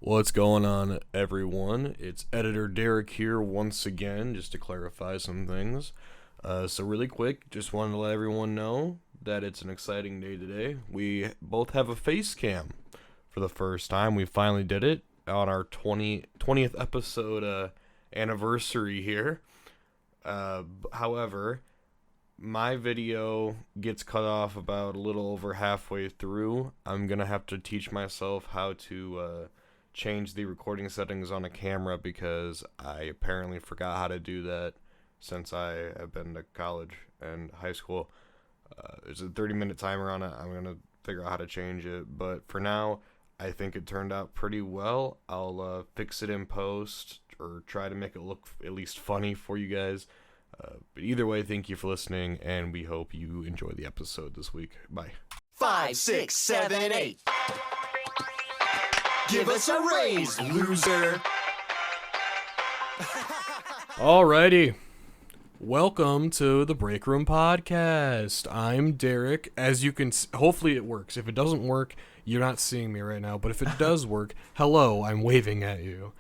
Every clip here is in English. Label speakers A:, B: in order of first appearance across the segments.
A: What's going on, everyone? It's Editor Derek here once again, just to clarify some things. So really quick, just wanted to let everyone know that it's an exciting day today. We both have a face cam for the first time. We finally did it on our 20th episode anniversary here. However, my video gets cut off about a little over halfway through. I'm going to have to teach myself how to change the recording settings on a camera because I apparently forgot how to do that since I have been to college and high school. There's a 30-minute timer on it. I'm going to figure out how to change it. But for now, I think it turned out pretty well. I'll fix it in post or try to make it look at least funny for you guys. But either way, thank you for listening, and we hope you enjoy the episode this week. Bye.
B: 5, 6, 7, 8. Give us a raise, loser.
A: Alrighty. Welcome to the Break Room Podcast. I'm Derek. As you can hopefully it works. If it doesn't work, you're not seeing me right now. But if it does work, hello, I'm waving at you.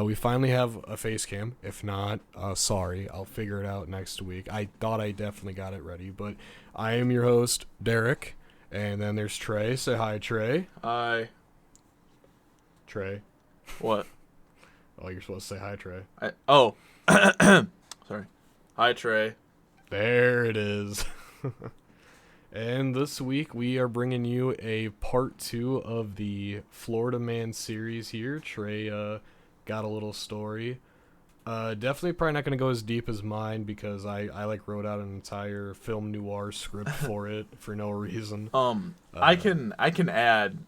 A: We finally have a face cam. If not, sorry. I'll figure it out next week. I thought I definitely got it ready. But I am your host, Derek. And then there's Trey. Say hi, Trey.
C: Hi.
A: Trey.
C: What?
A: Oh, you're supposed to say hi, Trey.
C: Sorry. Hi, Trey.
A: There it is. And this week we are bringing you a part 2 of the Florida Man series here. Trey got a little story. Definitely probably not going to go as deep as mine because I wrote out an entire film noir script for it for no reason.
C: I can add,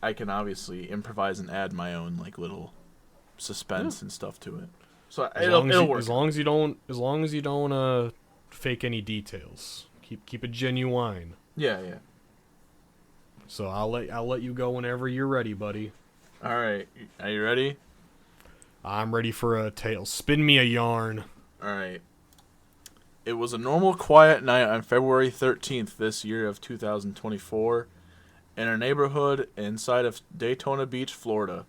C: I can obviously improvise and add my own little suspense and stuff to it. So it'll work.
A: As long as you don't fake any details. Keep it genuine.
C: Yeah.
A: So I'll let you go whenever you're ready, buddy.
C: All right. Are you ready?
A: I'm ready for a tale. Spin me a yarn.
C: All right. It was a normal quiet night on February 13th this year of 2024 in a neighborhood inside of Daytona Beach, Florida.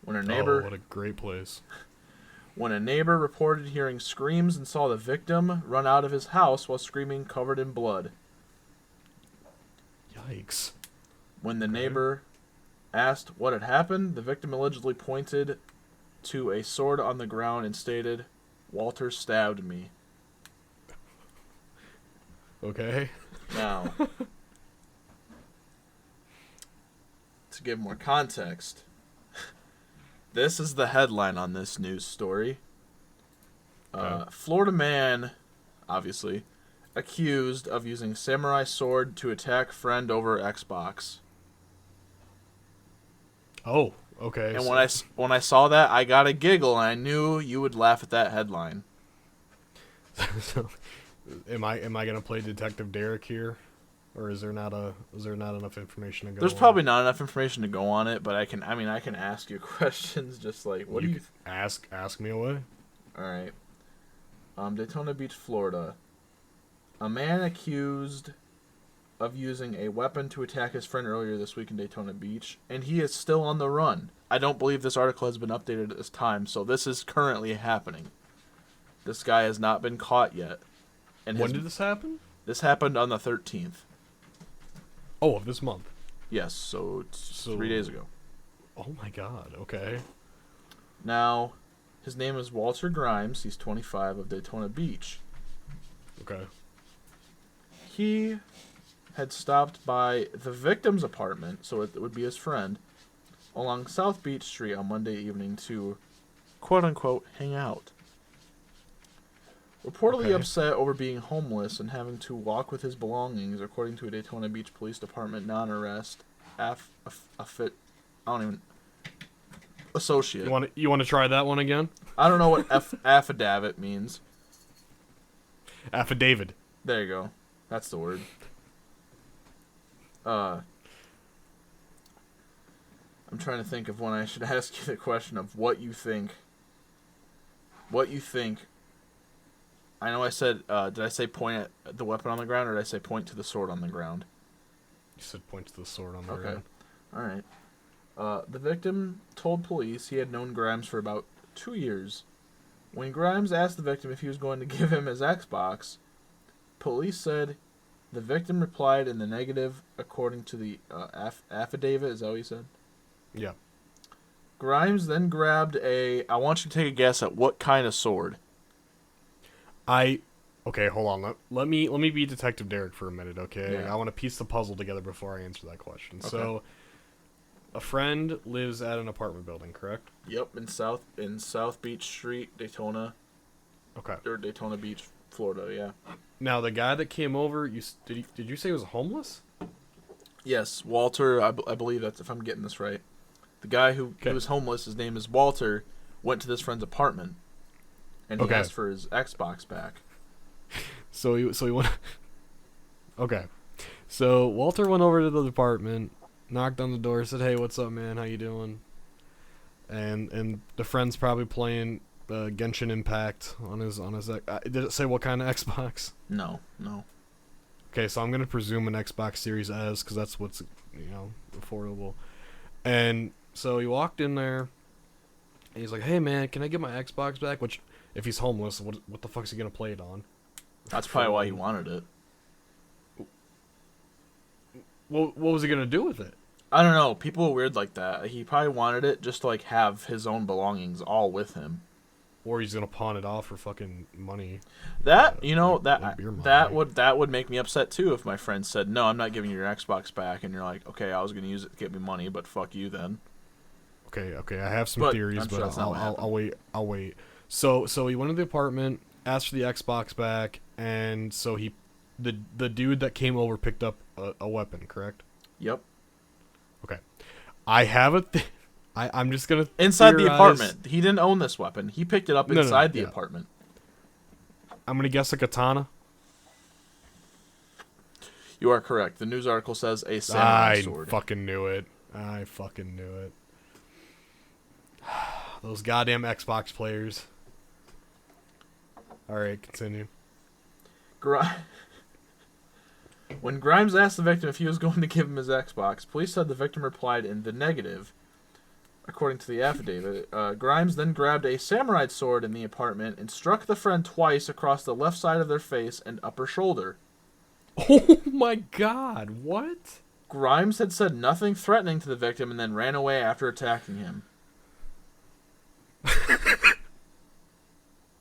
C: When a neighbor
A: what a great place.
C: When a neighbor reported hearing screams and saw the victim run out of his house while screaming covered in blood.
A: Yikes.
C: When the neighbor asked what had happened, the victim allegedly pointed to a sword on the ground and stated, "Walter stabbed me."
A: Okay.
C: Now, to give more context, this is the headline on this news story. Florida man, obviously, accused of using samurai sword to attack friend over Xbox.
A: Oh, okay.
C: And when I saw that, I got a giggle, and I knew you would laugh at that headline.
A: So, am I gonna play Detective Derek here, or is there not enough information to go?
C: There's probably not enough information to go on it, but I can ask you questions just like what do you
A: ask me away.
C: All right. Daytona Beach, Florida. A man accused of using a weapon to attack his friend earlier this week in Daytona Beach, and he is still on the run. I don't believe this article has been updated at this time, so this is currently happening. This guy has not been caught yet. And
A: when did this happen?
C: This happened on the 13th.
A: Oh, of this month.
C: Yes, so 3 days ago.
A: Oh my God. Okay.
C: Now, his name is Walter Grimes. He's 25 of Daytona Beach.
A: Okay.
C: He had stopped by the victim's apartment, so it would be his friend, along South Beach Street on Monday evening to, quote-unquote, hang out. Reportedly upset over being homeless and having to walk with his belongings, according to a Daytona Beach Police Department non-arrest associate.
A: You want to try that one again?
C: I don't know what affidavit means.
A: Affidavit.
C: There you go. That's the word. I'm trying to think of when I should ask you the question of what you think. I know I said, did I say point at the weapon on the ground, or did I say point to the sword on the ground?
A: You said point to the sword on the
C: ground.
A: ground.
C: All right. The victim told police he had known Grimes for about 2 years. When Grimes asked the victim if he was going to give him his Xbox, police said the victim replied in the negative, according to the affidavit. Is that what he said?
A: Yeah.
C: Grimes then grabbed a... I want you to take a guess at what kind of sword.
A: Okay, hold on. Let me be Detective Derek for a minute, okay?
C: Yeah.
A: I want to piece the puzzle together before I answer that question.
C: Okay.
A: So, a friend lives at an apartment building, correct?
C: Yep, in South Beach Street, Daytona.
A: Okay.
C: Or Daytona Beach, Florida, yeah.
A: Now, the guy that came over, did you say he was homeless?
C: Yes, Walter, I believe that's, if I'm getting this right. The guy who was homeless, his name is Walter, went to this friend's apartment, and he asked for his Xbox back.
A: So he went... Okay. So, Walter went over to the apartment, knocked on the door, said, "Hey, what's up, man? How you doing?" And the friend's probably playing Genshin Impact on his did it say what kind of Xbox?
C: No.
A: Okay, so I'm gonna presume an Xbox Series S because that's what's affordable. And so he walked in there, and he's like, "Hey, man, can I get my Xbox back?" Which, if he's homeless, what the fuck's he gonna play it on?
C: That's probably why he wanted it.
A: What was he gonna do with it?
C: I don't know. People are weird like that. He probably wanted it just to have his own belongings all with him.
A: Or he's gonna pawn it off for fucking money.
C: That that would make me upset too if my friend said, "No, I'm not giving you your Xbox back," and you're like, "Okay, I was gonna use it to get me money, but fuck you then."
A: Okay, I have some theories,
C: I'm sure
A: but
C: that's not what happened.
A: I'll wait. So he went to the apartment, asked for the Xbox back, and so the dude that came over picked up a weapon, correct?
C: Yep.
A: Okay. I have I'm just gonna
C: inside the
A: theorize.
C: apartment. He didn't own this weapon. He picked it up inside the apartment.
A: I'm gonna guess a katana.
C: You are correct. The news article says a samurai sword.
A: I fucking knew it. Those goddamn Xbox players. All right, continue.
C: When Grimes asked the victim if he was going to give him his Xbox, police said the victim replied in the negative. According to the affidavit, Grimes then grabbed a samurai sword in the apartment and struck the friend twice across the left side of their face and upper shoulder.
A: Oh my god, what?
C: Grimes had said nothing threatening to the victim and then ran away after attacking him.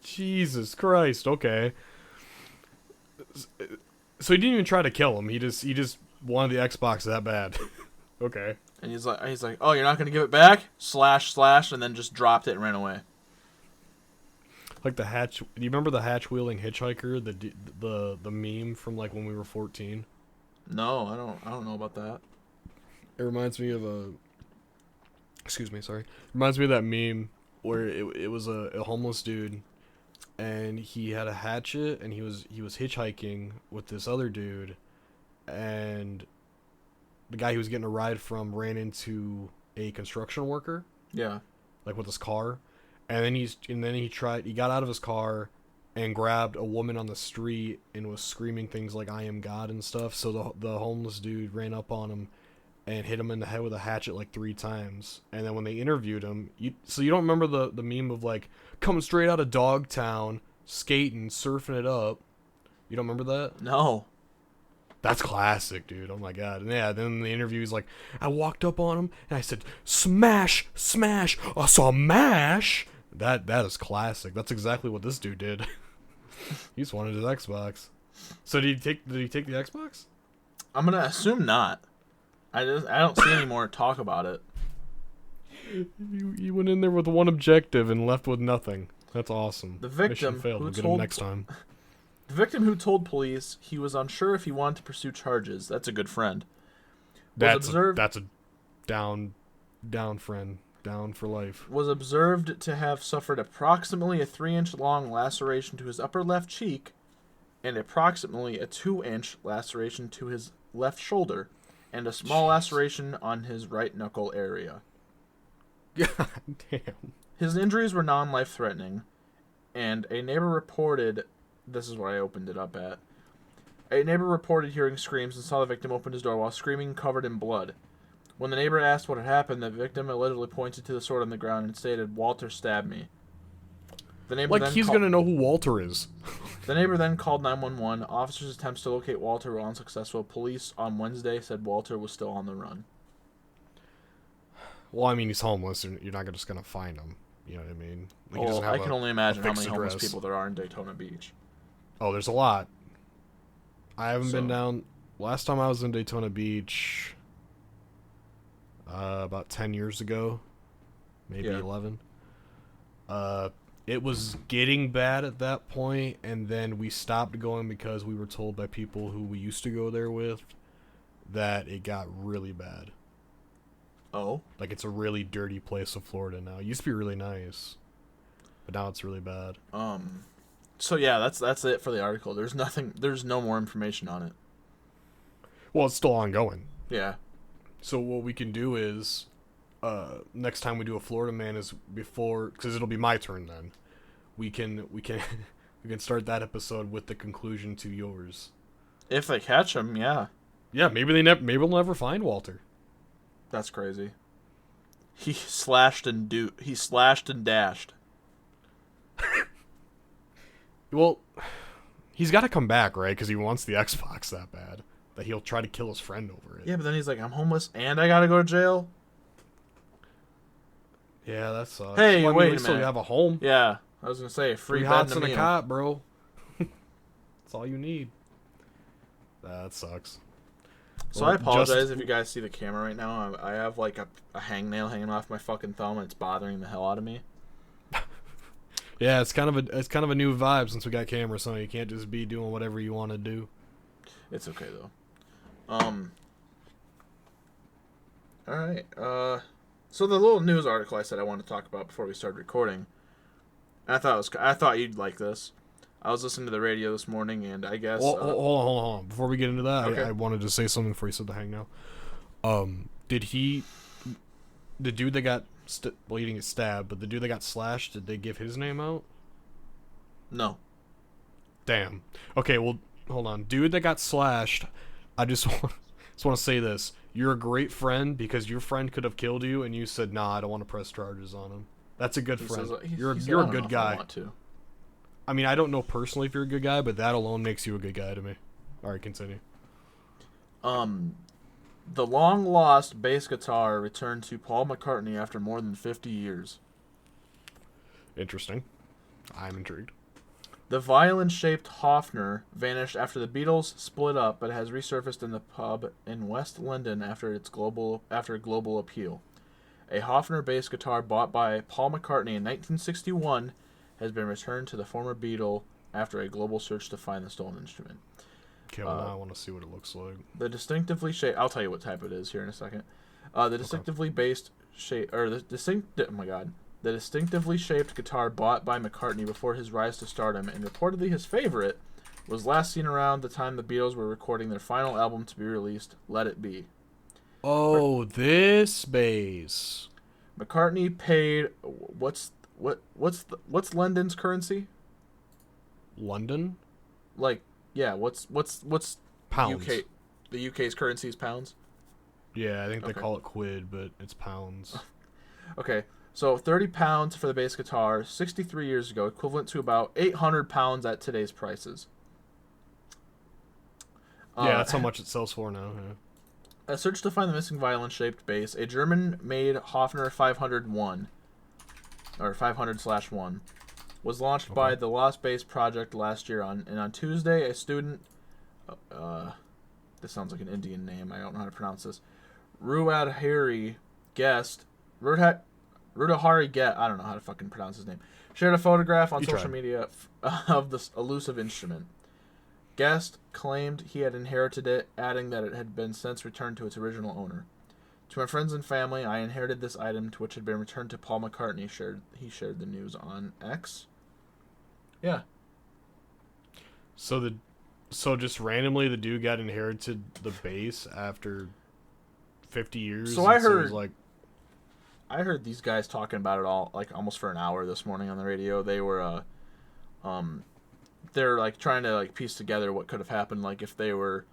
A: Jesus Christ, okay. So he didn't even try to kill him. He just wanted the Xbox that bad. Okay.
C: And he's like, "Oh, you're not gonna give it back?" Slash, and then just dropped it and ran away.
A: Like the hatch. Do you remember the hatch wheeling hitchhiker? The meme from like when we were 14.
C: No, I don't know about that.
A: It reminds me of a. Excuse me, sorry. Reminds me of that meme where it was a homeless dude, and he had a hatchet, and he was hitchhiking with this other dude, and the guy he was getting a ride from ran into a construction worker.
C: Yeah. Like
A: with his car, and then he got out of his car and grabbed a woman on the street and was screaming things like "I am God" and stuff. So the homeless dude ran up on him and hit him in the head with a hatchet like 3 times. And then when they interviewed him, you don't remember the meme of like coming straight out of Dogtown, skating, surfing it up? You don't remember that?
C: No.
A: That's classic, dude. Oh my god. And yeah, then the interview is like, I walked up on him and I said, "Smash, smash, I saw mash." That is classic. That's exactly what this dude did. He just wanted his Xbox. So did he take the Xbox?
C: I'm gonna assume not. I don't see any more talk about it.
A: You went in there with one objective and left with nothing. That's awesome.
C: The victim
A: failed. We'll get him next time.
C: The victim who told police he was unsure if he wanted to pursue charges. That's a good friend.
A: That's a down friend. Down for life.
C: Was observed to have suffered approximately a 3-inch long laceration to his upper left cheek and approximately a 2-inch laceration to his left shoulder and a small laceration on his right knuckle area.
A: God damn.
C: His injuries were non-life-threatening, and a neighbor reported... This is where I opened it up at. A neighbor reported hearing screams and saw the victim open his door while screaming, covered in blood. When the neighbor asked what had happened, the victim allegedly pointed to the sword on the ground and stated, "Walter stabbed me." The neighbor
A: Like, he's gonna know who Walter is.
C: The neighbor then called 911. Officers' attempts to locate Walter were unsuccessful. Police on Wednesday said Walter was still on the run.
A: Well, I mean, he's homeless, and you're not just gonna find him. You know what I mean? Like, he doesn't have
C: I can only imagine how many homeless
A: address.
C: people there are in Daytona Beach.
A: Oh, there's a lot. I haven't been down. Last time I was in Daytona Beach, about 10 years ago, maybe 11. It was getting bad at that point, and then we stopped going because we were told by people who we used to go there with that it got really bad.
C: Oh?
A: Like, it's a really dirty place of Florida now. It used to be really nice, but now it's really bad.
C: So yeah, that's it for the article. There's no more information on it.
A: Well, it's still ongoing.
C: Yeah.
A: So what we can do is, next time we do a Florida Man is before, because it'll be my turn then. We can we can start that episode with the conclusion to yours.
C: If they catch him, yeah.
A: Yeah, maybe we'll never find Walter.
C: That's crazy. He slashed and dashed.
A: Well, he's got to come back, right? Because he wants the Xbox that bad that he'll try to kill his friend over it.
C: Yeah, but then he's like, "I'm homeless and I gotta go to jail."
A: Yeah, that sucks.
C: Hey,
A: well,
C: wait
A: at least
C: a minute.
A: You have a home.
C: Yeah, I was gonna say free
A: 3
C: bed
A: hots
C: and
A: and
C: a
A: a
C: meal.
A: cot, bro. That's all you need. That sucks.
C: So
A: Well,
C: I apologize if you guys see the camera right now. I have like a hangnail hanging off my fucking thumb, and it's bothering the hell out of me.
A: Yeah, it's kind of a new vibe since we got cameras, so you can't just be doing whatever you want to do.
C: It's okay though. All right. So the little news article I said I wanted to talk about before we started recording. I thought you'd like this. I was listening to the radio this morning, and I guess.
A: Hold on. Before we get into that,
C: Okay.
A: I wanted to say something before you said the hang now. The dude that got well, he didn't get stabbed, but the dude that got slashed, did they give his name out?
C: No.
A: Damn. Okay, well, hold on. Dude that got slashed, I just want to say this. You're a great friend because your friend could have killed you, and you said, "Nah, I don't want to press charges on him." That's a good friend. You're a good guy.
C: I want to.
A: I mean, I don't know personally if you're a good guy, but that alone makes you a good guy to me. All right, continue.
C: The long-lost bass guitar returned to Paul McCartney after more than 50 years.
A: Interesting. I'm intrigued.
C: The violin-shaped Hofner vanished after the Beatles split up, but has resurfaced in the pub in West London after a global appeal. A Hofner bass guitar bought by Paul McCartney in 1961 has been returned to the former Beatle after a global search to find the stolen instrument.
A: Okay, well, now I want to see what it looks like.
C: The distinctively shaped... I'll tell you what type it is here in a second. The distinctively based shape... Or the distinct... Oh my god. The distinctively shaped guitar bought by McCartney before his rise to stardom, and reportedly his favorite, was last seen around the time the Beatles were recording their final album to be released, Let It Be.
A: Oh, this bass.
C: McCartney paid... What's London's currency?
A: London?
C: Like, yeah, what's
A: Pounds.
C: UK? The UK's currency is pounds?
A: Yeah, I think they call it quid, but it's pounds.
C: Okay, so 30 pounds for the bass guitar 63 years ago, equivalent to about 800 pounds at today's prices.
A: Yeah, that's how much it sells for now. Yeah.
C: A search to find the missing violin-shaped bass, a German-made Hofner 501, or 500/1, was launched by the Lost Bass Project last year. On Tuesday, a student, this sounds like an Indian name, I don't know how to pronounce this, Ruadhari Guest, I don't know how to fucking pronounce his name, shared a photograph on social media of this elusive instrument. Guest claimed he had inherited it, adding that it had been since returned to its original owner. To my friends and family, I inherited this item, to which had been returned to Paul McCartney. He shared the news on X. Yeah.
A: So just randomly the dude got inherited the bass after 50 years.
C: So I heard,
A: it was like,
C: I heard these guys talking about it all like almost for an hour this morning on the radio. They were they're like trying to like piece together what could have happened, like if they were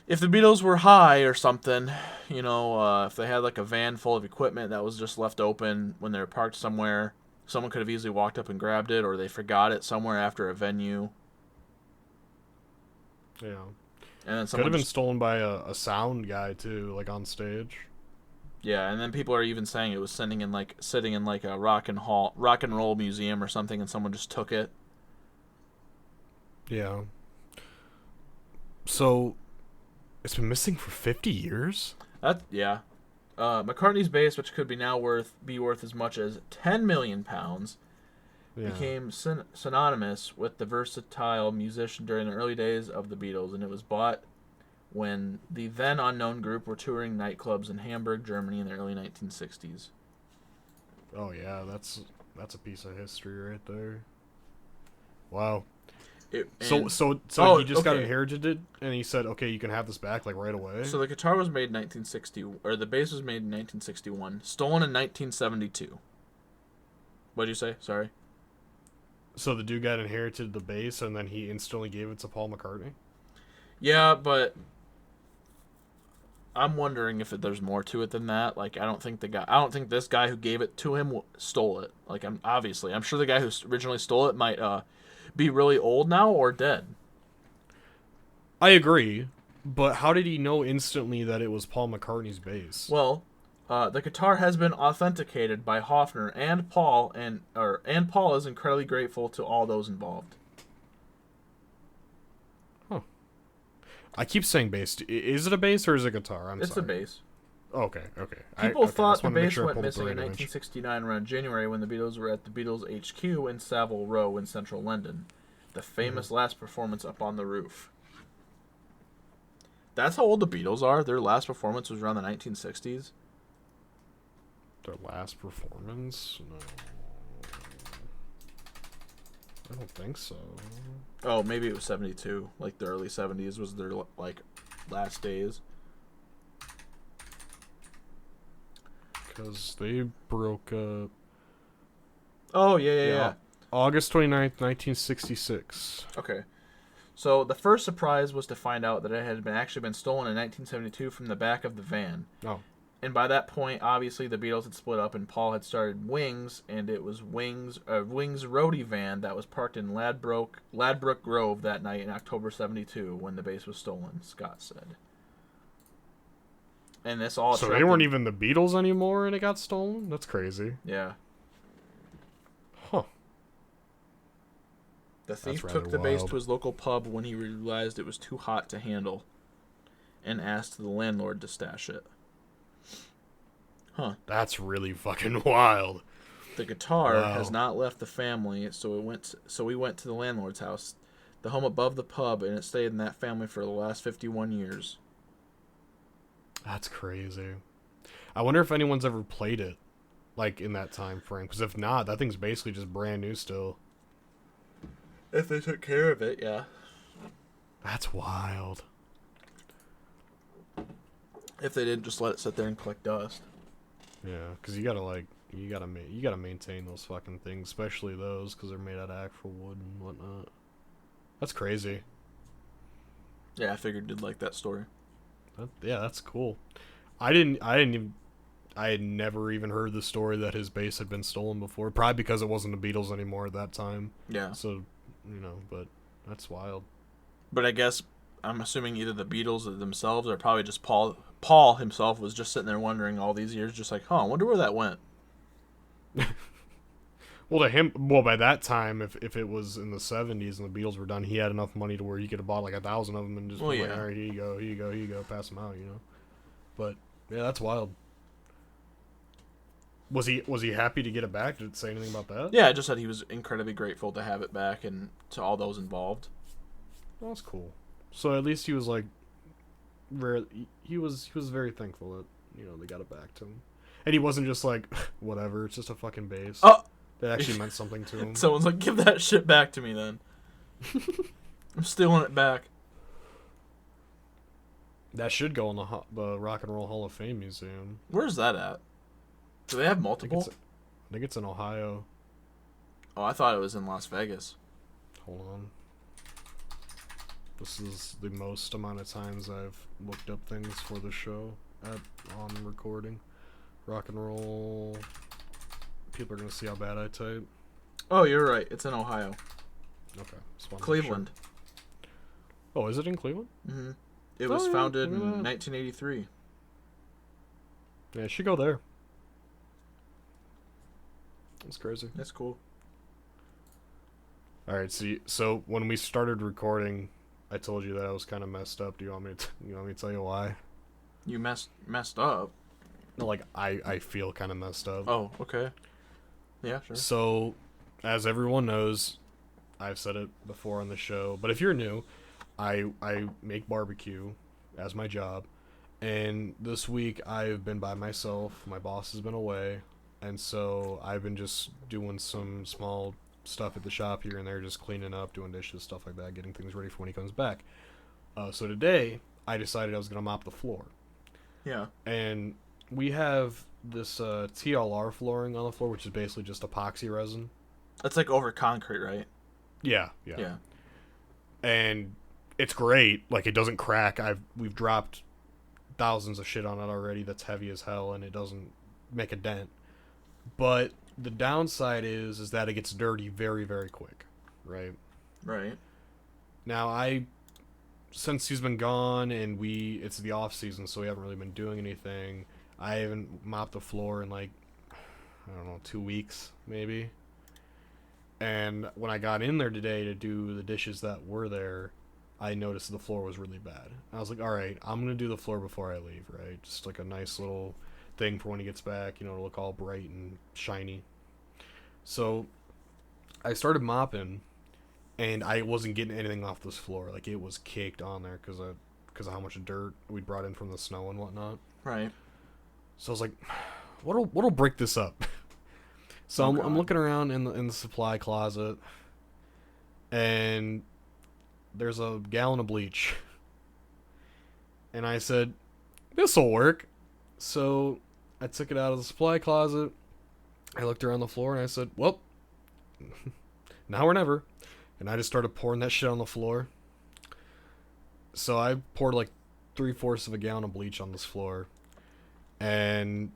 C: if the Beatles were high or something, you know, if they had like a van full of equipment that was just left open when they were parked somewhere, someone could have easily walked up and grabbed it, or they forgot it somewhere after a venue.
A: Yeah.
C: And then
A: Could
C: someone
A: have been
C: just,
A: stolen by a sound guy too, like on stage.
C: yeah, and then people are even saying it was sitting in like a rock and roll museum or something, and someone just took it.
A: Yeah. So it's been missing for 50 years?
C: Yeah. McCartney's bass, which could be worth as much as £10 million,
A: Yeah.
C: became synonymous with the versatile musician during the early days of the Beatles, and it was bought when the then unknown group were touring nightclubs in Hamburg, Germany, in the early 1960s.
A: Oh yeah, that's a piece of history right there. Wow. So he just got inherited it, and he said, "Okay, you can have this back like right away."
C: So the guitar was made in 1960, or the bass was made in 1961, stolen in 1972. What'd you say? Sorry.
A: So the dude got inherited the bass, and then he instantly gave it to Paul McCartney.
C: Yeah, but I'm wondering if there's more to it than that. Like, I don't think this guy who gave it to him stole it. Like, I'm sure the guy who originally stole it might be really old now or dead.
A: I agree, but how did he know instantly that it was Paul McCartney's bass?
C: Well, the guitar has been authenticated by Hofner and Paul, and Paul is incredibly grateful to all those involved.
A: I keep saying bass. Is it a bass or is it a guitar?
C: It's a bass.
A: Okay.
C: People thought the bass
A: sure
C: went missing in 1969 around January when the Beatles were at the Beatles HQ in Savile Row in central London. The famous last performance up on the roof. That's how old the Beatles are? Their last performance was around the 1960s?
A: Their last performance? No. I don't think so.
C: Oh, maybe it was 72. Like, the early 70s was their, like, last days.
A: Because they broke up...
C: Oh, yeah.
A: August 29th, 1966.
C: Okay. So, the first surprise was to find out that it had actually been stolen in 1972 from the back of the van.
A: Oh.
C: And by that point, obviously, the Beatles had split up, and Paul had started Wings, and it was Wings' roadie van that was parked in Ladbroke Grove that night in October 72 when the bass was stolen, Scott said. And this all
A: So they weren't even the Beatles anymore and it got stolen? That's crazy.
C: Yeah.
A: Huh.
C: The thief took the bass to his local pub when he realized it was too hot to handle and asked the landlord to stash it. Huh.
A: That's really fucking wild.
C: The guitar has not left the family, so we went to the landlord's house, the home above the pub, and it stayed in that family for the last 51 years.
A: That's crazy. I wonder if anyone's ever played it, like, in that time frame. Because if not, that thing's basically just brand new still.
C: If they took care of it, yeah.
A: That's wild.
C: If they didn't just let it sit there and collect dust.
A: Yeah, because you gotta maintain those fucking things, especially those, because they're made out of actual wood and whatnot. That's crazy.
C: Yeah, I figured you'd like that story.
A: That's cool. I had never even heard the story that his bass had been stolen before. Probably because it wasn't the Beatles anymore at that time.
C: Yeah.
A: So, but that's wild.
C: But I guess I'm assuming either the Beatles themselves or probably just Paul himself was just sitting there wondering all these years, just like, I wonder where that went.
A: Well, by that time, if it was in the 70s and the Beatles were done, he had enough money to where he could have bought like 1,000 of them and just like, all right, here you go, pass them out, But yeah, that's wild. Was he happy to get it back? Did it say anything about that?
C: Yeah, it just said he was incredibly grateful to have it back and to all those involved.
A: Well, that's cool. So at least he was like, he was very thankful that they got it back to him, and he wasn't just like, whatever, it's just a fucking bass.
C: Oh.
A: That actually meant something to him.
C: Someone's like, give that shit back to me then. I'm stealing it back.
A: That should go in the Rock and Roll Hall of Fame Museum.
C: Where's that at? Do they have multiple?
A: I think it's in Ohio.
C: Oh, I thought it was in Las Vegas.
A: Hold on.
D: This is the most amount of times I've looked up things for the show on recording. Rock and roll. People are gonna see how bad I type.
C: Oh, you're right. It's in Ohio.
D: Okay. Just wanted to make
C: Cleveland.
D: sure. Oh, is it in Cleveland?
C: Mm-hmm. It was
D: Oh, yeah,
C: founded
D: look at
C: in
D: that.
C: 1983.
D: Yeah, I should go there. That's crazy.
C: That's cool.
D: All right. See, so when we started recording, I told you that I was kind of messed up. Do you want me to? You want me to tell you why?
C: You messed up.
D: No, like I feel kind of messed up.
C: Oh, okay. Yeah, sure.
D: So, as everyone knows, I've said it before on the show, but if you're new, I make barbecue as my job, and this week I've been by myself. My boss has been away, and so I've been just doing some small stuff at the shop here and there, just cleaning up, doing dishes, stuff like that, getting things ready for when he comes back. So today I decided I was gonna mop the floor,
C: Yeah.
D: and we have this TLR flooring on the floor, which is basically just epoxy resin.
C: That's like over concrete, right?
D: Yeah. And it's great. Like, it doesn't crack. We've dropped thousands of shit on it already that's heavy as hell, and it doesn't make a dent. But the downside is that it gets dirty very, very quick, right?
C: Right.
D: Now, since he's been gone and it's the off season, so we haven't really been doing anything. I haven't mopped the floor in like, I don't know, 2 weeks maybe. And when I got in there today to do the dishes that were there, I noticed the floor was really bad. I was like, all right, I'm going to do the floor before I leave, right? Just like a nice little thing for when he gets back, to look all bright and shiny. So I started mopping, and I wasn't getting anything off this floor. Like, it was caked on there because of how much dirt we brought in from the snow and whatnot.
C: Right.
D: So I was like, what'll break this up? So I'm looking around in the supply closet, and there's a gallon of bleach. And I said, this'll work. So I took it out of the supply closet. I looked around the floor and I said, well, now or never. And I just started pouring that shit on the floor. So I poured like 3/4 of a gallon of bleach on this floor. And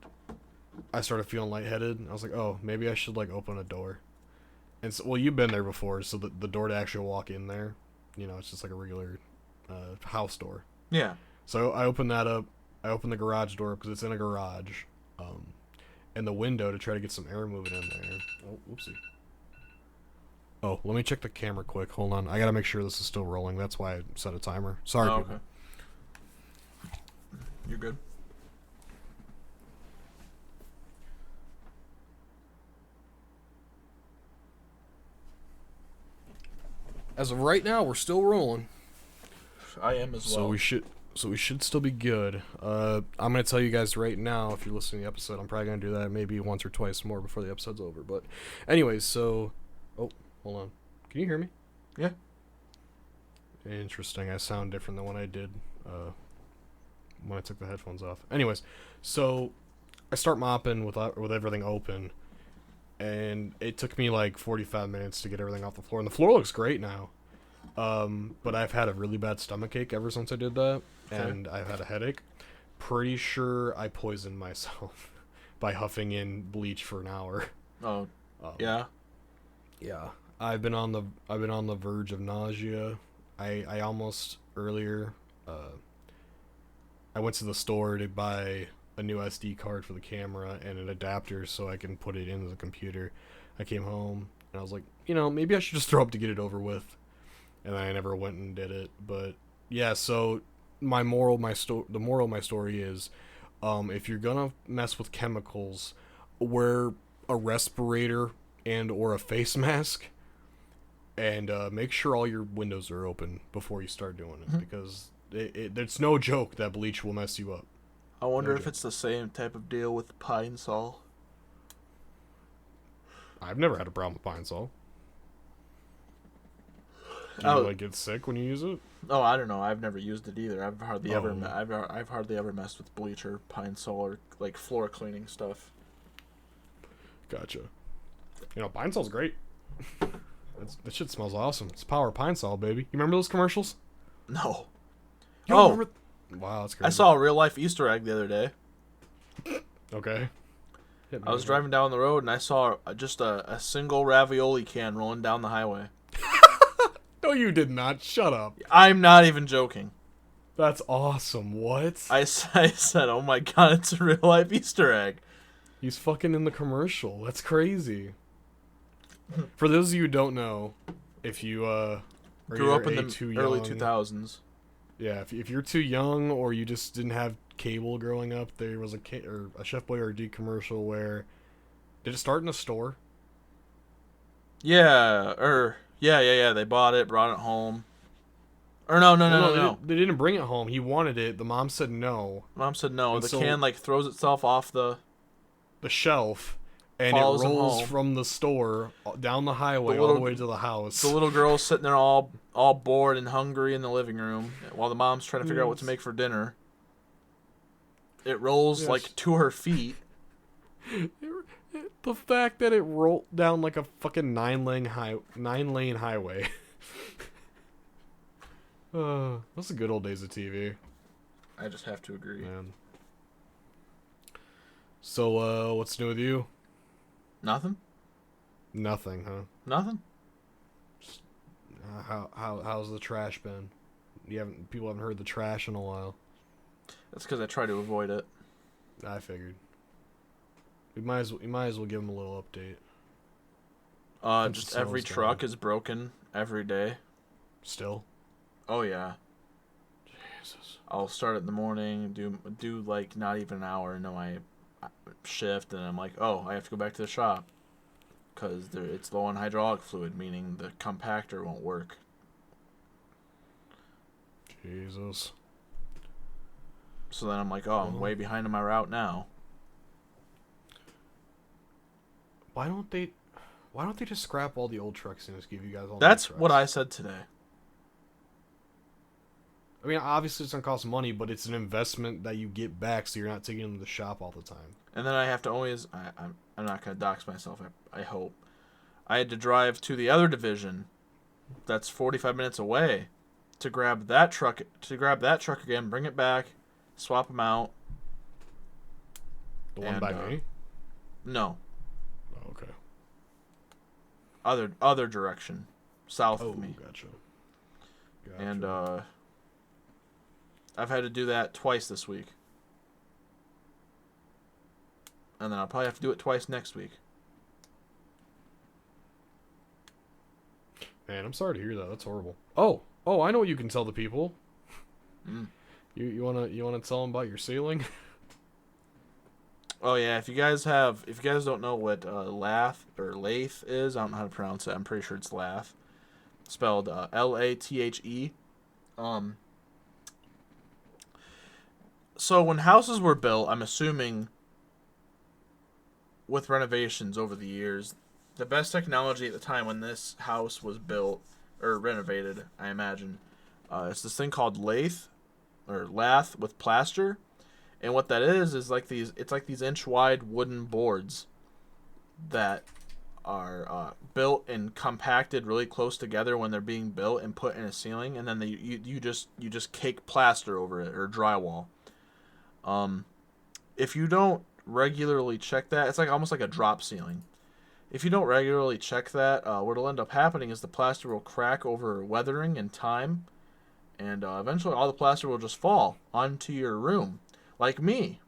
D: I started feeling lightheaded. I was like, oh, maybe I should like open a door. And so, well, you've been there before, so the door to actually walk in there, it's just like a regular house door.
C: Yeah.
D: So I opened that up. I opened the garage door because it's in a garage. And the window to try to get some air moving in there. Oh, whoopsie. Oh, let me check the camera quick. Hold on. I gotta make sure this is still rolling. That's why I set a timer. Sorry, people.
C: Okay. You're good.
D: As of right now, we're still rolling.
C: I am as well.
D: So we should still be good. I'm gonna tell you guys right now, if you're listening to the episode, I'm probably gonna do that maybe once or twice more before the episode's over. But anyways, so hold on. Can you hear me?
C: Yeah.
D: Interesting. I sound different than when I did when I took the headphones off. Anyways, so I start mopping with everything open, and it took me like 45 minutes to get everything off the floor. And the floor looks great now. But I've had a really bad stomachache ever since I did that, and I've had a headache. Pretty sure I poisoned myself by huffing in bleach for an hour.
C: Oh, yeah.
D: Yeah, I've been on the verge of nausea. I almost earlier. I went to the store to buy a new SD card for the camera and an adapter so I can put it into the computer. I came home and I was like, maybe I should just throw up to get it over with. And I never went and did it. But yeah, so the moral of my story is, if you're gonna mess with chemicals, wear a respirator and or a face mask, and make sure all your windows are open before you start doing it, because it's no joke that bleach will mess you up.
C: I wonder if it's the same type of deal with Pine Sol.
D: I've never had a problem with Pine Sol. Do you like get sick when you use it?
C: Oh, I don't know. I've never used it either. I've hardly ever messed with bleach or Pine Sol or like floor cleaning stuff.
D: Gotcha. Pine Sol's great. That shit smells awesome. It's power Pine Sol, baby. You remember those commercials?
C: No.
D: You don't
C: Oh,
D: remember? Wow, that's crazy.
C: I saw a real life Easter egg the other day.
D: Okay. Hit me
C: I was
D: with it.
C: driving down the road and I saw just a single ravioli can rolling down the highway.
D: No, you did not. Shut up.
C: I'm not even joking.
D: That's awesome. What?
C: I said, oh my god, it's a real life Easter egg.
D: He's fucking in the commercial. That's crazy. For those of you who don't know, if you are
C: Grew up in
D: either
C: the
D: too
C: early
D: young-
C: 2000s.
D: Yeah, if you're too young or you just didn't have cable growing up, there was a Chef Boyardee commercial where did it start in a store?
C: Yeah, yeah. They bought it, brought it home. Or no.
D: They didn't bring it home. He wanted it. The mom said no.
C: Mom said no.
D: And
C: The
D: so-
C: can like throws itself off the.
D: The shelf, and
C: Follows
D: it
C: him
D: rolls
C: home.
D: from the store down the highway
C: The
D: all the
C: little-
D: way to the house.
C: The little girl's sitting there all bored and hungry in the living room while the mom's trying to figure out what to make for dinner. It rolls
D: Yes.
C: like to her feet.
D: The fact that it rolled down like a fucking 9-lane highway. Those are the good old days of TV,
C: I just have to agree.
D: man. So, what's new with you?
C: Nothing.
D: Nothing, huh?
C: Nothing.
D: How's the trash been? People haven't heard the trash in a while.
C: That's because I try to avoid it.
D: I figured. We might as well give them a little update. Since
C: Just
D: the
C: every
D: snow's
C: truck
D: gone.
C: is broken every day.
D: Still.
C: Oh yeah.
D: Jesus.
C: I'll start in the morning, do like not even an hour into my shift, and I'm like, oh, I have to go back to the shop because it's low on hydraulic fluid, meaning the compactor won't work.
D: Jesus.
C: So then I'm like, oh, I'm way behind on my route now.
D: Why don't they just scrap all the old trucks and just give you guys all
C: That's
D: new
C: what
D: trucks?
C: I said today.
D: I mean, obviously it's gonna cost money, but it's an investment that you get back, so you're not taking them to the shop all the time.
C: And then I have to always, I'm not gonna dox myself. I hope. I had to drive to the other division, that's 45 minutes away, to grab that truck again, bring it back, swap them out.
D: The one
C: And,
D: by me.
C: No,
D: Oh, okay.
C: other direction, south
D: Oh,
C: of me.
D: gotcha.
C: And I've had to do that twice this week. And then I'll probably have to do it twice next week.
D: Man, I'm sorry to hear that. That's horrible. Oh, I know what you can tell the people.
C: Mm.
D: You wanna tell them about your ceiling?
C: Oh yeah, if you guys don't know what lathe is, I don't know how to pronounce it. I'm pretty sure it's lathe, spelled Lathe. So when houses were built, I'm assuming with renovations over the years, the best technology at the time when this house was built or renovated, I imagine, it's this thing called lathe with plaster. And what that is like these inch wide wooden boards that are built and compacted really close together when they're being built and put in a ceiling, and then you just cake plaster over it or drywall. If you don't regularly check that, it's like almost like a drop ceiling. If you don't regularly check that, what'll end up happening is the plaster will crack over weathering and time, and eventually all the plaster will just fall onto your room. Like me.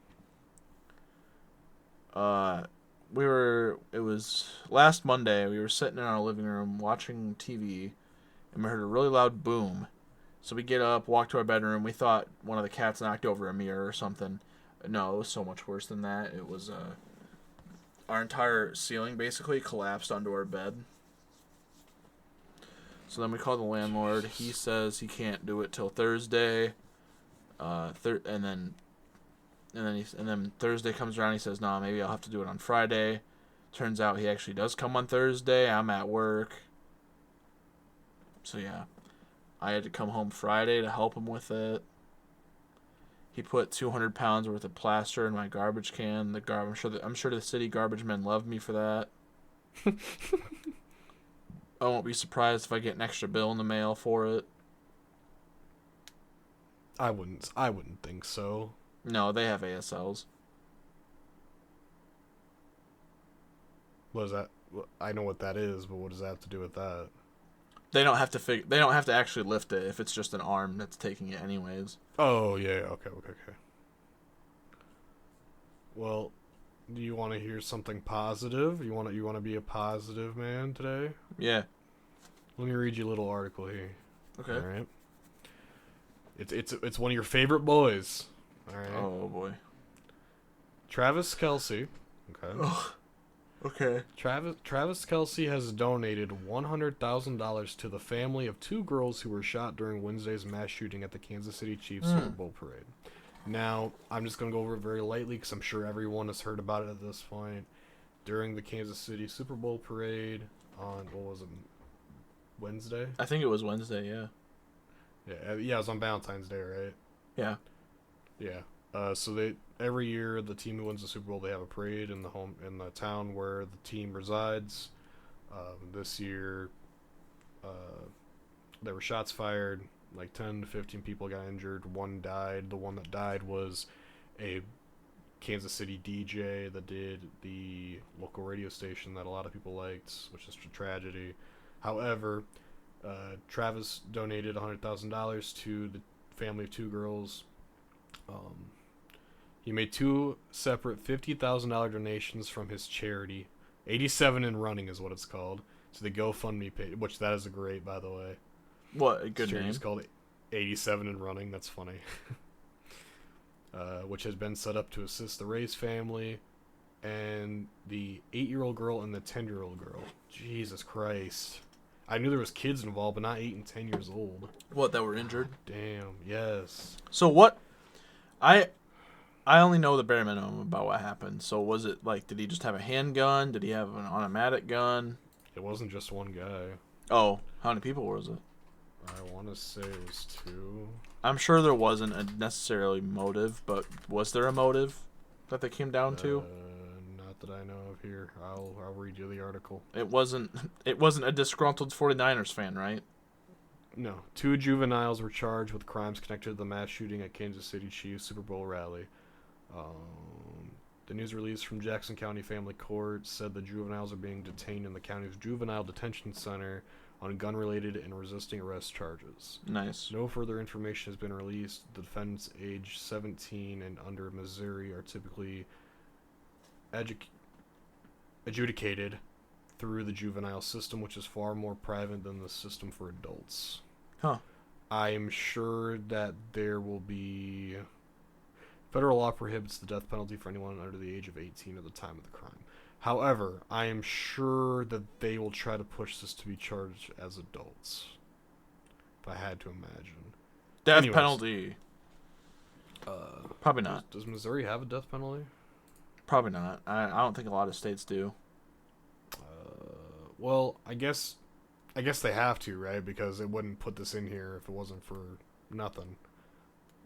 C: It was last Monday, we were sitting in our living room watching TV, and we heard a really loud boom. So we get up, walk to our bedroom, we thought one of the cats knocked over a mirror or something. No, it was so much worse than that. It was, our entire ceiling basically collapsed onto our bed. So then we call the landlord, he says he can't do it till Thursday, and then Thursday comes around. He says, "No, maybe I'll have to do it on Friday." Turns out he actually does come on Thursday. I'm at work, so yeah, I had to come home Friday to help him with it. He put 200 pounds worth of plaster in my garbage can. I'm sure the city garbage men love me for that. I won't be surprised if I get an extra bill in the mail for it.
D: I wouldn't think so.
C: No, they have ASLs.
D: What is that? I know what that is, but what does that have to do with that?
C: They don't have to They don't have to actually lift it if it's just an arm that's taking it anyways.
D: Oh yeah, okay. Well, do you want to hear something positive? You want to be a positive man today?
C: Yeah.
D: Let me read you a little article here.
C: Okay.
D: All right. It's one of your favorite boys. All right.
C: Oh boy.
D: Travis Kelce. Okay.
C: Oh. Okay.
D: Travis Kelce has donated $100,000 to the family of 2 girls who were shot during Wednesday's mass shooting at the Kansas City Chiefs Super Bowl parade. Now, I'm just going to go over it very lightly because I'm sure everyone has heard about it at this point. During the Kansas City Super Bowl parade on, what was it, Wednesday?
C: I think it was Wednesday, yeah.
D: Yeah, it was on Valentine's Day, right?
C: Yeah.
D: Yeah. So every year the team who wins the Super Bowl, they have a parade in the town where the team resides. This year, there were shots fired. Like 10 to 15 people got injured. One died. The one that died was a Kansas City DJ that did the local radio station that a lot of people liked, which is a tragedy. However, Travis donated $100,000 to the family of 2 girls. He made 2 separate $50,000 donations from his charity. 87 and Running is what it's called. So the GoFundMe page, which that is a great, by the way.
C: What a good name.
D: It's called 87 and Running. That's funny. Which has been set up to assist the Ray's family and the 8-year-old girl and the 10-year-old girl. Jesus Christ. I knew there was kids involved, but not 8 and 10 years old.
C: What, that were injured?
D: Damn, yes.
C: So what? I only know the bare minimum about what happened. So was it like, did he just have a handgun? Did he have an automatic gun?
D: It wasn't just one guy.
C: Oh, how many people was it?
D: I want to say it was 2.
C: I'm sure there wasn't a necessarily motive, but was there a motive that they came down to?
D: Not that I know of here. I'll read you the article.
C: It wasn't a disgruntled 49ers fan, right?
D: No. 2 juveniles were charged with crimes connected to the mass shooting at Kansas City Chiefs Super Bowl rally. The news release from Jackson County Family Court said the juveniles are being detained in the county's juvenile detention center on gun-related and resisting arrest charges.
C: Nice.
D: No further information has been released. The defendants aged 17 and under Missouri are typically adjudicated through the juvenile system, which is far more private than the system for adults.
C: Huh.
D: I'm sure that there will be... Federal law prohibits the death penalty for anyone under the age of 18 at the time of the crime. However, I am sure that they will try to push this to be charged as adults. If I had to imagine.
C: Death penalty. Probably not.
D: Does Missouri have a death penalty?
C: Probably not. I don't think a lot of states do.
D: Well, I guess they have to, right? Because it wouldn't put this in here if it wasn't for nothing.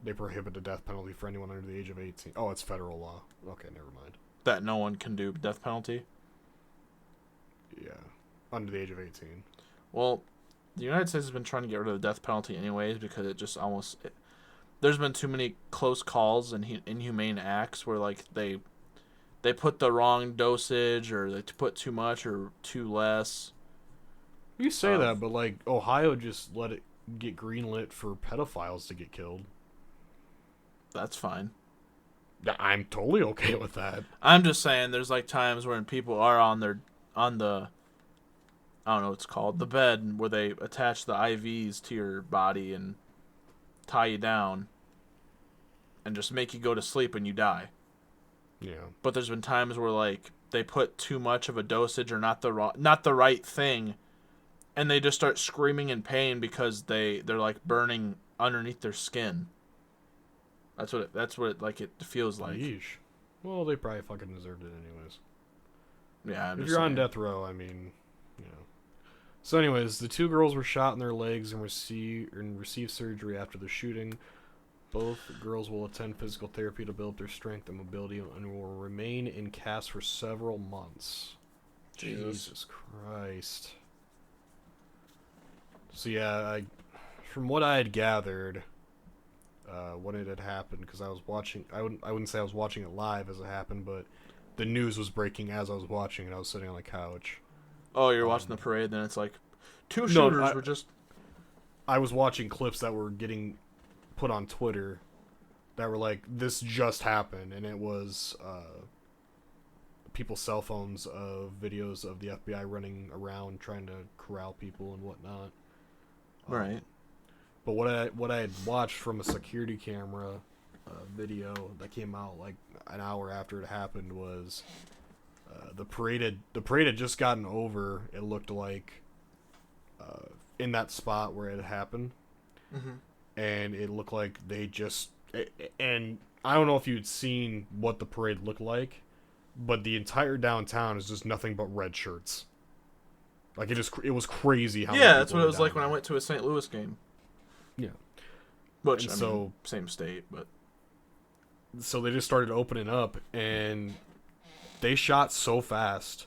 D: They prohibit the death penalty for anyone under the age of 18. Oh, it's federal law. Okay, never mind.
C: That no one can do death penalty?
D: Yeah, under the age of 18.
C: Well, the United States has been trying to get rid of the death penalty anyways because it just almost... there's been too many close calls and inhumane acts where, like, they put the wrong dosage or they put too much or too less.
D: You say that, but, like, Ohio just let it get greenlit for pedophiles to get killed.
C: That's fine.
D: I'm totally okay with that.
C: I'm just saying there's, like, times when people are on the... I don't know what it's called, the bed where they attach the IVs to your body and tie you down and just make you go to sleep and you die.
D: Yeah.
C: But there's been times where, like, they put too much of a dosage or not the right thing, and they just start screaming in pain because they're like burning underneath their skin. That's what it feels like.
D: Yeesh. Well, they probably fucking deserved it anyways.
C: Yeah,
D: if you're on death row, I mean, you know. So, anyways, the 2 girls were shot in their legs and received surgery after the shooting. Both girls will attend physical therapy to build their strength and mobility and will remain in casts for several months. Jesus Christ. So yeah, from what I had gathered, when it had happened because I was watching. I wouldn't say I was watching it live as it happened, but the news was breaking as I was watching, and I was sitting on the couch.
C: Oh, you're watching the parade, then it's like two
D: No,
C: shooters were just.
D: I was watching clips that were getting put on Twitter that were like, this just happened, and it was people's cell phones of videos of the FBI running around trying to corral people and whatnot.
C: Right.
D: But what I had watched from a security camera video that came out like an hour after it happened was the parade had just gotten over. It looked like in that spot where it happened, and it looked like they just and I don't know if you'd seen what the parade looked like, but the entire downtown is just nothing but red shirts. Like it was crazy how many
C: That's
D: people
C: what it
D: were
C: was like
D: down
C: when I
D: there.
C: went to a St. Louis game.
D: Yeah.
C: Which,
D: And
C: I
D: so-
C: mean, same state, but...
D: So they just started opening up, and they shot so fast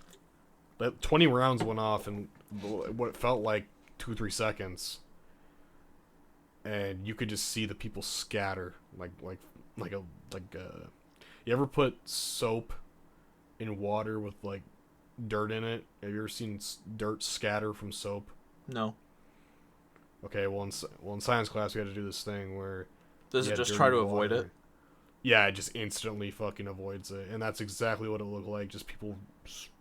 D: that 20 rounds went off in what felt like 2-3 seconds, and you could just see the people scatter like you ever put soap in water with like dirt in it? Have you ever seen dirt scatter from soap?
C: No.
D: Okay, well in science class we had to do this thing where
C: Does
D: you
C: it
D: had
C: just try to
D: dirty
C: avoid
D: water.
C: it?
D: Yeah, it just instantly fucking avoids it, and that's exactly what it looked like. Just people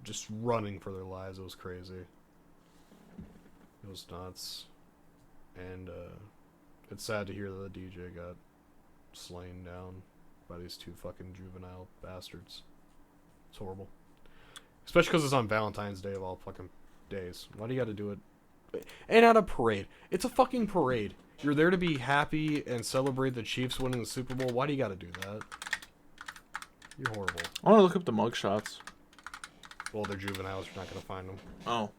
D: just running for their lives. It was crazy. It was nuts, and it's sad to hear that the DJ got slain down by these two fucking juvenile bastards. It's horrible, especially because it's on Valentine's Day of all fucking days. Why do you got to do it? And at a parade. It's a fucking parade. You're there to be happy and celebrate the Chiefs winning the Super Bowl. Why do you got to do that? You're horrible.
C: I want to look up the mugshots.
D: Well, they're juveniles. You're not going to find them.
C: Oh.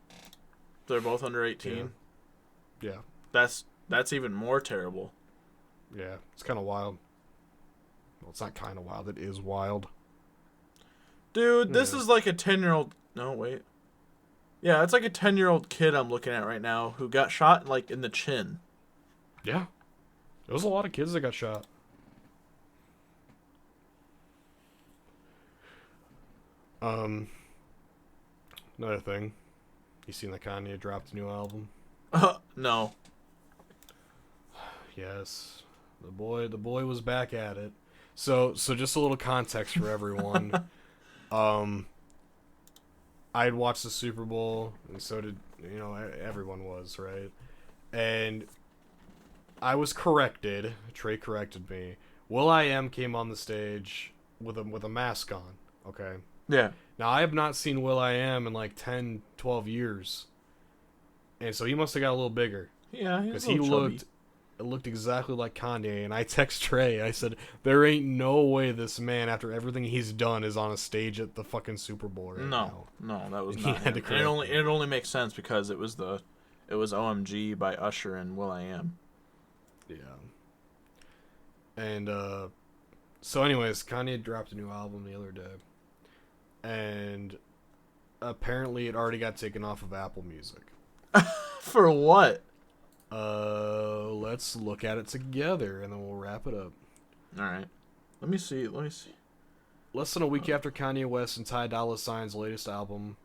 C: They're both under 18?
D: Yeah.
C: That's even more terrible.
D: Yeah. It's kind of wild. Well, it's not kind of wild. It is wild.
C: Dude, this
D: Yeah.
C: is like a 10-year-old... No, wait. Yeah, it's like a 10-year-old kid I'm looking at right now who got shot like in the chin.
D: Yeah. There was a lot of kids that got shot. Another thing. You seen that Kanye dropped a new album?
C: No.
D: Yes. The boy was back at it. So just a little context for everyone. I'd watched the Super Bowl, and so did, everyone was, right? And I was corrected. Trey corrected me. will.i.am came on the stage with a mask on, okay?
C: Yeah.
D: Now, I have not seen will.i.am in like 10, 12 years. And so he must have got a little bigger.
C: Yeah,
D: Because
C: he
D: looked exactly like Kanye. And I text Trey, I said, there ain't no way this man, after everything he's done, is on a stage at the fucking Super Bowl right now.
C: No, that was
D: He
C: not
D: had
C: him.
D: to
C: And
D: correct
C: it only makes sense because it was OMG by Usher and will.i.am.
D: Yeah. And, so anyways, Kanye dropped a new album the other day. And apparently it already got taken off of Apple Music.
C: For what?
D: Let's look at it together, and then we'll wrap it up.
C: All right. Let me see.
D: Less than a week after Kanye West and Ty Dolla $ign's latest album,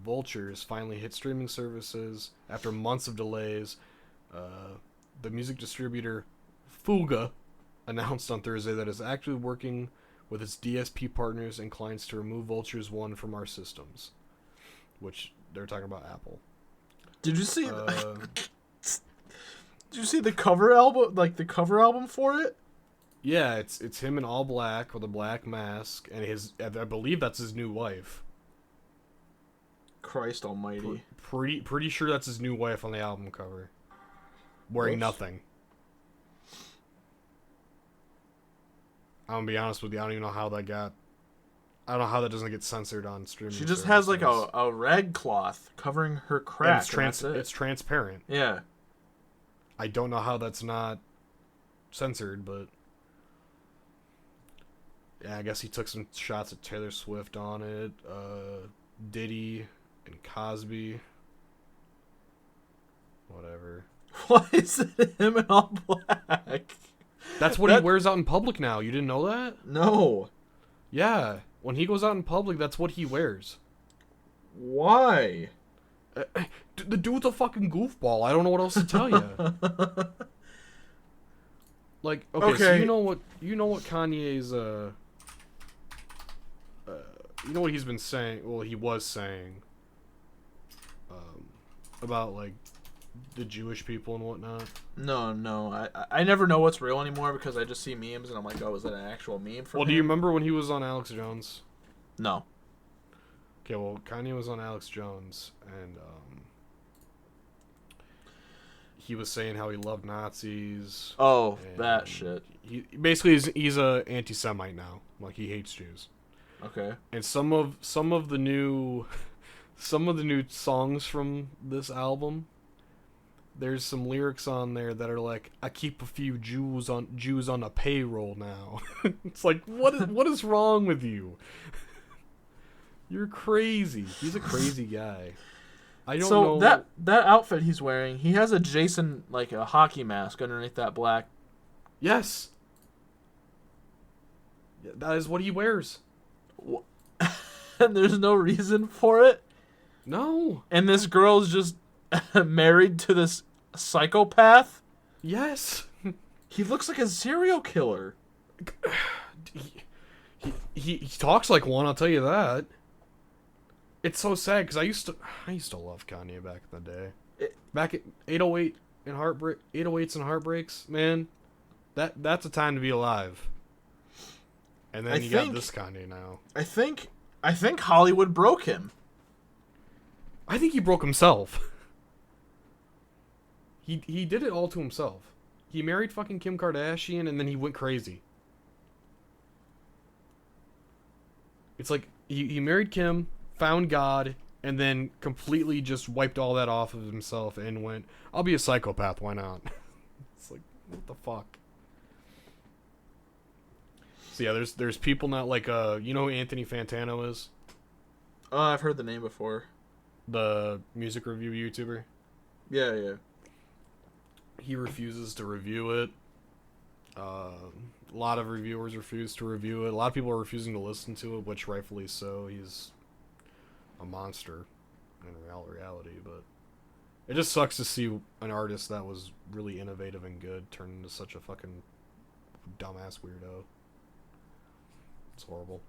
D: Vultures, finally hit streaming services after months of delays, the music distributor Fuga announced on Thursday that it's actually working with its DSP partners and clients to remove Vultures 1 from our systems, which they're talking about Apple.
C: Did you see? Did you see the cover album? Like the cover album for it?
D: Yeah, it's him in all black with a black mask, and I believe that's his new wife.
C: Christ Almighty!
D: Pretty sure that's his new wife on the album cover, wearing
C: Whoops.
D: nothing. I'm gonna be honest with you. I don't even know how that got. I don't know how that doesn't get censored on streaming.
C: She just has like
D: services.
C: a rag cloth covering her
D: And
C: crack.
D: it's
C: and that's it.
D: it's transparent.
C: Yeah.
D: I don't know how that's not censored, but yeah, I guess he took some shots at Taylor Swift on it, Diddy and Cosby. Whatever.
C: Why is it him in all black?
D: That's what he wears out in public now. You didn't know that?
C: No.
D: Yeah. When he goes out in public, that's what he wears.
C: Why?
D: The dude's a fucking goofball. I don't know what else to tell you. Like, okay, so you know what Kanye's you know what he's been saying, well, he was saying about like the Jewish people and whatnot.
C: No. I never know what's real anymore because I just see memes and I'm like, oh, is that an actual meme from him?
D: Do you remember when he was on Alex Jones?
C: No.
D: Okay, well, Kanye was on Alex Jones, and he was saying how he loved Nazis.
C: Oh, that shit.
D: He basically he's a anti-Semite now. Like, he hates Jews.
C: Okay.
D: And some of the new songs from this album, there's some lyrics on there that are like, I keep a few Jews on a payroll now. It's like, what is wrong with you? You're crazy. He's a crazy guy. I don't know.
C: So that outfit he's wearing, he has a Jason, like a hockey mask underneath that black.
D: Yes. That is what he wears.
C: And there's no reason for it?
D: No.
C: And this girl's just married to this psychopath?
D: Yes.
C: He looks like a serial killer.
D: He talks like one, I'll tell you that. It's so sad because I used to love Kanye back in the day. Back at 808 and 808s and Heartbreaks, man. That's a time to be alive. And then you got this Kanye now.
C: I think Hollywood broke him.
D: I think he broke himself. He did it all to himself. He married fucking Kim Kardashian and then he went crazy. It's like he married Kim, found God, and then completely just wiped all that off of himself and went, I'll be a psychopath, why not? It's like, what the fuck? So yeah, there's people now, like, you know who Anthony Fantano is?
C: Oh, I've heard the name before.
D: The music review YouTuber?
C: Yeah.
D: He refuses to review it. A lot of reviewers refuse to review it. A lot of people are refusing to listen to it, which rightfully so. He's a monster in reality, but it just sucks to see an artist that was really innovative and good turn into such a fucking dumbass weirdo. It's horrible.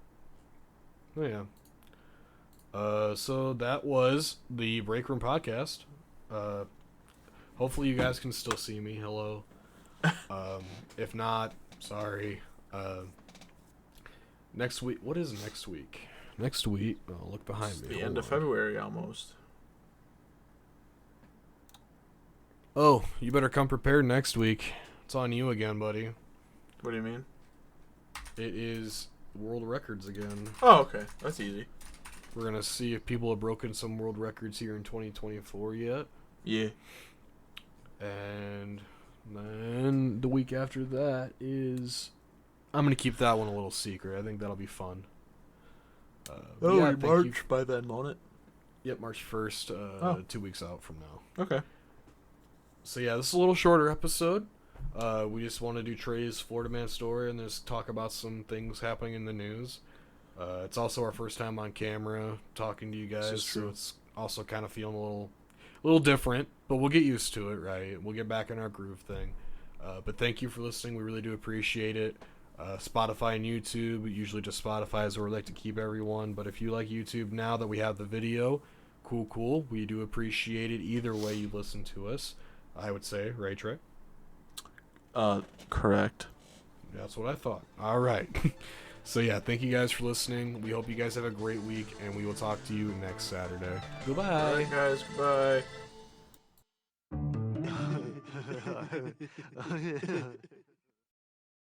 D: Oh yeah. So that was the Break Room Podcast. Hopefully you guys can still see me. Hello. If not, sorry. Next week. What is next week? Next week. Oh, look behind me.
C: The end of February almost.
D: Oh, you better come prepared next week. It's on you again, buddy.
C: What do you mean?
D: It is world records again.
C: Oh, okay. That's easy.
D: We're gonna see if people have broken some world records here in 2024 yet.
C: Yeah.
D: And then the week after that is... I'm going to keep that one a little secret. I think that'll be fun.
C: Yeah, March by then, won't it?
D: Yep, March 1st, 2 weeks out from now.
C: Okay.
D: So yeah, this is a little shorter episode. We just want to do Trey's Florida Man story and just talk about some things happening in the news. It's also our first time on camera talking to you guys, so it's also kind of feeling a little different, but we'll get used to it, right? We'll get back in our groove thing. But thank you for listening. We really do appreciate it. Spotify and YouTube, usually just Spotify is where we like to keep everyone, but if you like YouTube now that we have the video, cool. We do appreciate it either way you listen to us, I would say, right, Trey?
C: Correct.
D: That's what I thought. All right. So yeah, thank you guys for listening. We hope you guys have a great week, and we will talk to you next Saturday. Goodbye.
C: All right, guys. Goodbye.